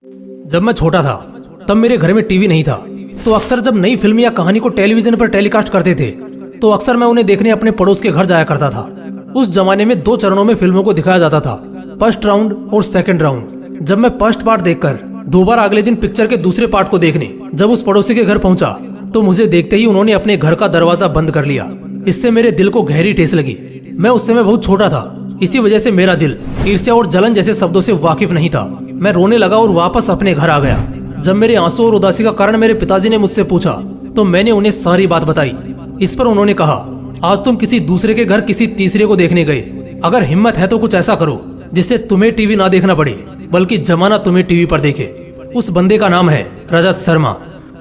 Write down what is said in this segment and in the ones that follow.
जब मैं छोटा था तब मेरे घर में टीवी नहीं था, तो अक्सर जब नई फिल्म या कहानी को टेलीविजन पर टेलीकास्ट करते थे तो अक्सर मैं उन्हें देखने अपने पड़ोस के घर जाया करता था। उस जमाने में 2 चरणों में फिल्मों को दिखाया जाता था, फर्स्ट राउंड और सेकंड राउंड। जब मैं फर्स्ट पार्ट देखकर दोबारा अगले दिन पिक्चर के दूसरे पार्ट को देखने जब उस पड़ोसी के घर पहुंचा तो मुझे देखते ही उन्होंने अपने घर का दरवाजा बंद कर लिया। इससे मेरे दिल को गहरी ठेस लगी। मैं उस समय बहुत छोटा था, इसी वजह से मेरा दिल ईर्ष्या और जलन जैसे शब्दों से वाकिफ नहीं था। मैं रोने लगा और वापस अपने घर आ गया। जब मेरे आंसू और उदासी का कारण मेरे पिताजी ने मुझसे पूछा तो मैंने उन्हें सारी बात बताई। इस पर उन्होंने कहा, आज तुम किसी दूसरे के घर किसी तीसरे को देखने गए, अगर हिम्मत है तो कुछ ऐसा करो जिससे तुम्हें टीवी ना देखना पड़े बल्कि जमाना तुम्हें टीवी पर देखे। उस बंदे का नाम है रजत शर्मा।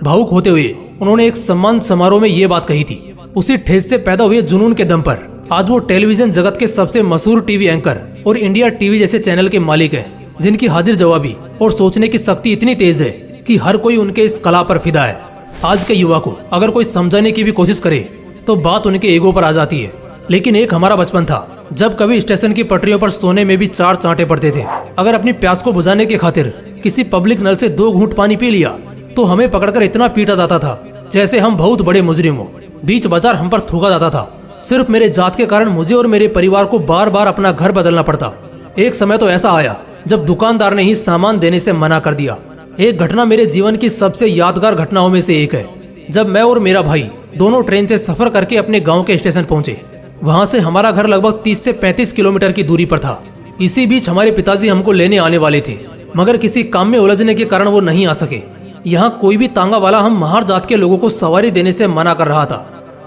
भावुक होते हुए उन्होंने एक सम्मान समारोह में ये बात कही थी। उसी ठेस से पैदा हुए जुनून के दम पर आज वो टेलीविजन जगत के सबसे मशहूर टीवी एंकर और इंडिया टीवी जैसे चैनल के मालिक हैं, जिनकी हाजिर जवाबी और सोचने की शक्ति इतनी तेज है कि हर कोई उनके इस कला पर फिदा है। आज के युवा को अगर कोई समझाने की भी कोशिश करे तो बात उनके ईगो पर आ जाती है। लेकिन एक हमारा बचपन था जब कभी स्टेशन की पटरियों पर सोने में भी 4 चांटे पड़ते थे। अगर अपनी प्यास को बुझाने के खातिर किसी पब्लिक नल से 2 घूंट पानी पी लिया तो हमें पकड़कर इतना पीटा जाता था जैसे हम बहुत बड़े मुजरिम हो। बीच बाजार हम पर थूका जाता था। सिर्फ मेरे जात के कारण मुझे और मेरे परिवार को बार बार अपना घर बदलना पड़ता। एक समय तो ऐसा आया जब दुकानदार ने ही सामान देने से मना कर दिया। एक घटना मेरे जीवन की सबसे यादगार घटनाओं में से एक है, जब मैं और मेरा भाई दोनों ट्रेन से सफर करके अपने गांव के स्टेशन पहुंचे। वहां से हमारा घर लगभग 30 से 35 किलोमीटर की दूरी पर था। इसी बीच हमारे पिताजी हमको लेने आने वाले थे, मगर किसी काम में उलझने के कारण वो नहीं आ सके। यहाँ कोई भी तांगा वाला हम महार जात के लोगों को सवारी देने से मना कर रहा था।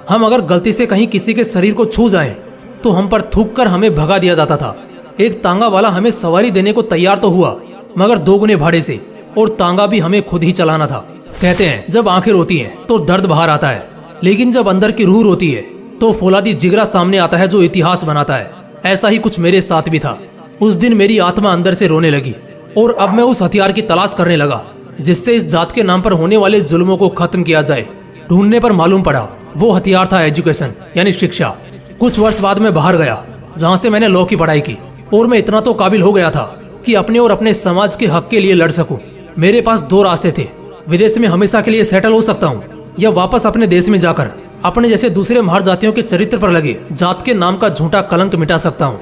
हम अगर गलती से कहीं किसी के शरीर को छू जाएं तो हम पर थूक कर हमें भगा दिया जाता था। एक तांगा वाला हमें सवारी देने को तैयार तो हुआ, मगर 2 गुने भाड़े से, और तांगा भी हमें खुद ही चलाना था। कहते हैं जब आंखें रोती हैं तो दर्द बाहर आता है, लेकिन जब अंदर की रूह रोती है तो फौलादी जिगरा सामने आता है जो इतिहास बनाता है। ऐसा ही कुछ मेरे साथ भी था। उस दिन मेरी आत्मा अंदर से रोने लगी और अब मैं उस हथियार की तलाश करने लगा जिससे इस जात के नाम पर होने वाले जुल्मों को खत्म किया जाए। ढूंढने पर मालूम पड़ा वो हथियार था एजुकेशन, यानी शिक्षा। कुछ वर्ष बाद मैं बाहर गया जहाँ से मैंने लॉ की पढ़ाई की, और मैं इतना तो काबिल हो गया था कि अपने और अपने समाज के हक के लिए लड़ सकूं। मेरे पास 2 रास्ते थे, विदेश में हमेशा के लिए सेटल हो सकता हूँ या वापस अपने देश में जाकर अपने जैसे दूसरे महार जातियों के चरित्र पर लगे जात के नाम का झूठा कलंक मिटा सकता हूँ।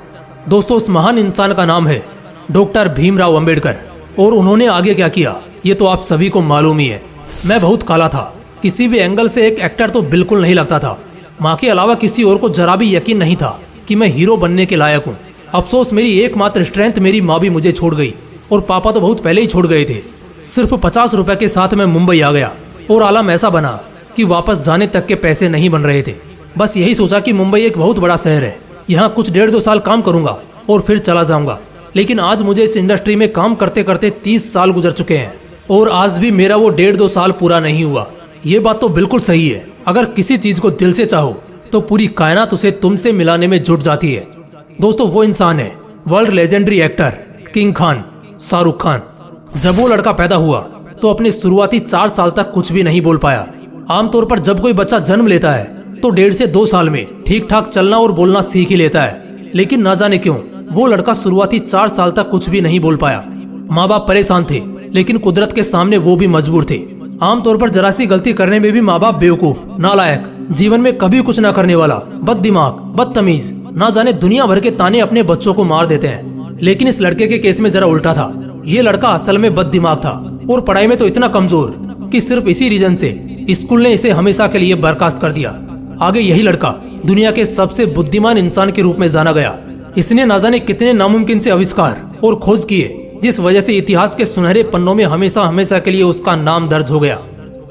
दोस्तों, उस महान इंसान का नाम है डॉक्टर भीमराव अंबेडकर, और उन्होंने आगे क्या किया ये तो आप सभी को मालूम ही है। मैं बहुत काला था, किसी भी एंगल से एक एक्टर तो बिल्कुल नहीं लगता था। माँ के अलावा किसी और को जरा भी यकीन नहीं था कि मैं हीरो बनने के लायक हूँ। अफसोस मेरी एकमात्र स्ट्रेंथ मेरी माँ भी मुझे छोड़ गई, और पापा तो बहुत पहले ही छोड़ गए थे। सिर्फ 50 रुपए के साथ मैं मुंबई आ गया, और आलम ऐसा बना कि वापस जाने तक के पैसे नहीं बन रहे थे। बस यही सोचा कि मुंबई एक बहुत बड़ा शहर है, यहाँ कुछ 1.5-2 साल काम करूंगा और फिर चला जाऊंगा। लेकिन आज मुझे इस इंडस्ट्री में काम करते करते 30 साल गुजर चुके हैं, और आज भी मेरा वो 1.5-2 साल पूरा नहीं हुआ। ये बात तो बिल्कुल सही है, अगर किसी चीज को दिल से चाहो तो पूरी कायनात उसे तुमसे मिलाने में जुट जाती है। दोस्तों, वो इंसान है world legendary actor king Khan, Shahrukh Khan. जब वो लड़का पैदा हुआ तो अपने शुरुआती 4 साल तक कुछ भी नहीं बोल पाया। आमतौर पर जब कोई बच्चा जन्म लेता है तो 1.5 से 2 साल में ठीक ठाक चलना और बोलना सीख ही लेता है, लेकिन ना जाने क्यों वो लड़का शुरुआती 4 साल तक कुछ भी नहीं बोल पाया। माँ बाप परेशान थे, लेकिन कुदरत के सामने वो भी मजबूर थे। आमतौर पर जरा सी गलती करने में भी माँ बाप बेवकूफ, नालायक, जीवन में कभी कुछ न करने वाला, बददिमाग, बदतमीज, ना जाने दुनिया भर के ताने अपने बच्चों को मार देते हैं। लेकिन इस लड़के के केस में जरा उल्टा था। ये लड़का असल में बददिमाग था और पढ़ाई में तो इतना कमजोर कि सिर्फ इसी रीजन से स्कूल ने इसे हमेशा के लिए बर्खास्त कर दिया। आगे यही लड़का दुनिया के सबसे बुद्धिमान इंसान के रूप में जाना गया। इसने ना जाने कितने नामुमकिन से आविष्कार और खोज किए, जिस वजह से इतिहास के सुनहरे पन्नों में हमेशा हमेशा के लिए उसका नाम दर्ज हो गया।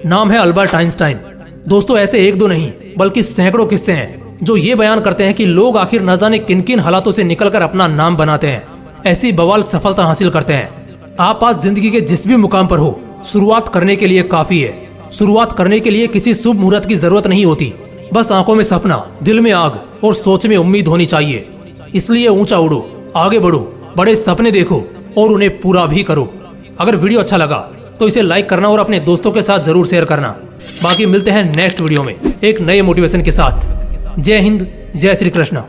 नाम है अल्बर्ट आइंस्टाइन। दोस्तों, ऐसे 1-2 नहीं बल्कि सैकड़ों किस्से हैं जो ये बयान करते हैं कि लोग आखिर न जाने किन किन हालातों से निकलकर अपना नाम बनाते हैं, ऐसी बवाल सफलता हासिल करते हैं। आप आज जिंदगी के जिस भी मुकाम पर हो, शुरुआत करने के लिए काफी है। शुरुआत करने के लिए किसी शुभ मुहूर्त की जरूरत नहीं होती, बस आंखों में सपना, दिल में आग और सोच में उम्मीद होनी चाहिए। इसलिए ऊंचा उड़ो, आगे बढ़ो, बड़े सपने देखो और उन्हें पूरा भी करो। अगर वीडियो अच्छा लगा तो इसे लाइक करना और अपने दोस्तों के साथ जरूर शेयर करना। बाकी मिलते हैं नेक्स्ट वीडियो में एक नए मोटिवेशन के साथ। जय हिंद, जय श्री कृष्ण।